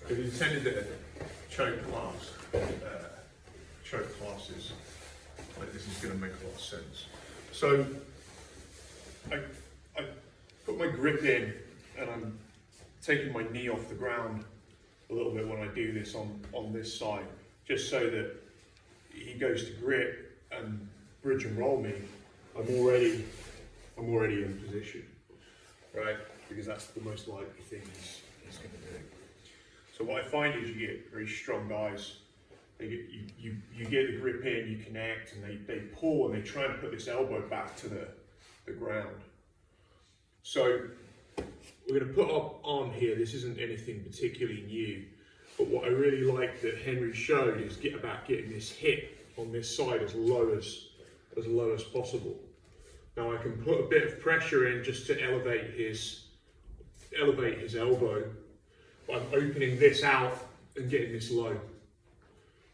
I've intended that choke classes like this is going to make a lot of sense. So I put my grip in and I'm taking my knee off the ground a little bit when I do this on this side, just so that he goes to grip and bridge and roll me. I'm already in position, right? Because that's the most likely thing he's going to do. So what I find is you get very strong guys. You get the grip in, you connect, and they pull and they try and put this elbow back to the ground. So we're going to put up on here. This isn't anything particularly new, but what I really like that Henry showed is about getting this hip on this side as low as possible. Now I can put a bit of pressure in just to elevate his elbow. But I'm opening this out and getting this low.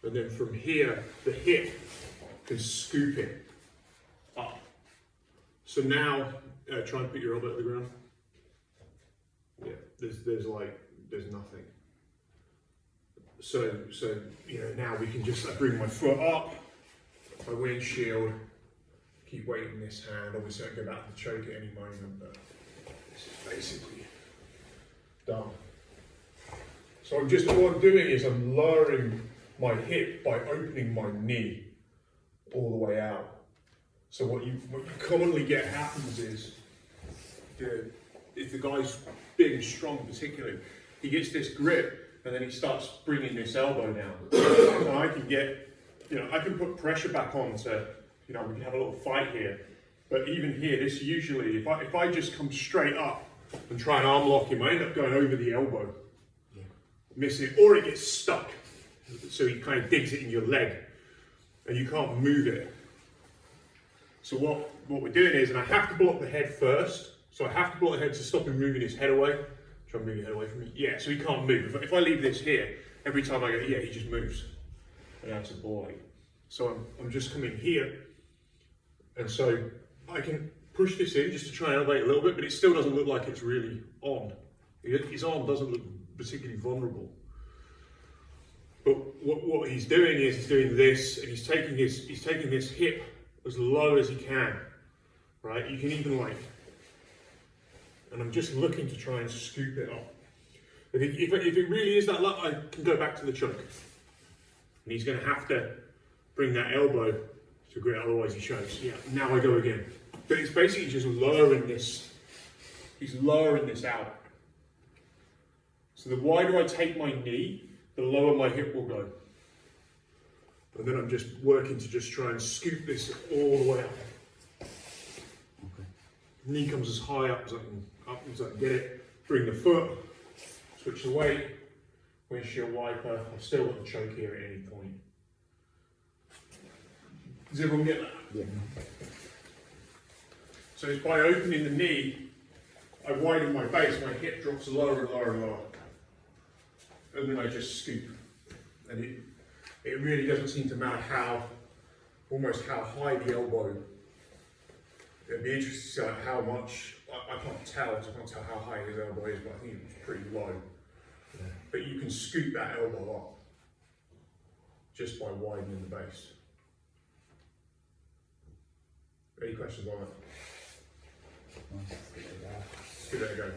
And then from here, the hip can scoop it up. So now, try and put your elbow at the ground. Yeah, there's nothing. So you know, now we can just bring my foot up, my windshield, keep weighting this hand. Obviously I can go back to choke at any moment, but this is basically done. So what I'm doing is I'm lowering my hip by opening my knee all the way out. So what you commonly get happens is, if the guy's big and strong particularly, he gets this grip and then he starts bringing this elbow down. So I can get, I can put pressure back on to, we can have a little fight here. But even here, this usually, if I just come straight up and try and arm lock him, I end up going over the elbow, missing it, or it gets stuck. So he kind of digs it in your leg and you can't move it. So what we're doing is, and I have to block the head first, so I have to block the head to stop him moving his head away. Try and move your head away from me. Yeah, so he can't move. If I leave this here, every time I go, yeah, he just moves. And that's a boy. So I'm just coming here, and so I can push this in just to try and elevate a little bit, but it still doesn't look like it's really on. His arm doesn't look particularly vulnerable. But what he's doing is he's doing this, and he's taking this hip as low as he can, right? You can even and I'm just looking to try and scoop it up. If it really is that low, I can go back to the choke. And he's going to have to bring that elbow to grip, otherwise he shows. Yeah, now I go again. But it's basically just lowering this. He's lowering this out. So the wider I take my knee, the lower my hip will go. And then I'm just working to just try and scoop this all the way up. Okay. Knee comes as high up as I can get it. Bring the foot, switch the weight, windshield wiper. I've still got the choke here at any point. Does everyone get that? Yeah. So it's by opening the knee, I widen my base, my hip drops lower and lower and lower. And then I just scoop. And it really doesn't seem to matter almost how high the elbow. It'd be interesting to see how much, I can't tell how high his elbow is, but I think it's pretty low. Yeah. But you can scoop that elbow up just by widening the base. Any questions on that? Let's give it a go.